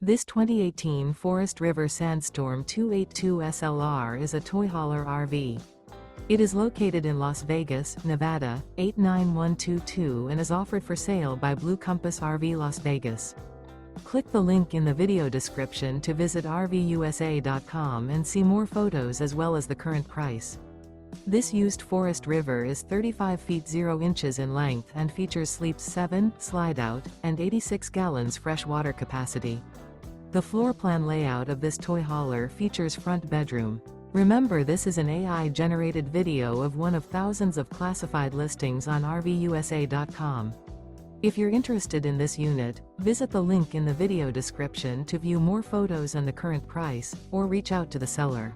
This 2018 Forest River Sandstorm 282 SLR is a toy hauler RV. It is located in Las Vegas, Nevada, 89122 and is offered for sale by Blue Compass RV Las Vegas. Click the link in the video description to visit RVUSA.com and see more photos as well as the current price. This used Forest River is 35 feet 0 inches in length and features sleeps 7, Slideout, and 86 gallons fresh water capacity. The floor plan layout of this toy hauler features front bedroom. Remember, this is an AI-generated video of one of thousands of classified listings on RVUSA.com. If you're interested in this unit, visit the link in the video description to view more photos and the current price, or reach out to the seller.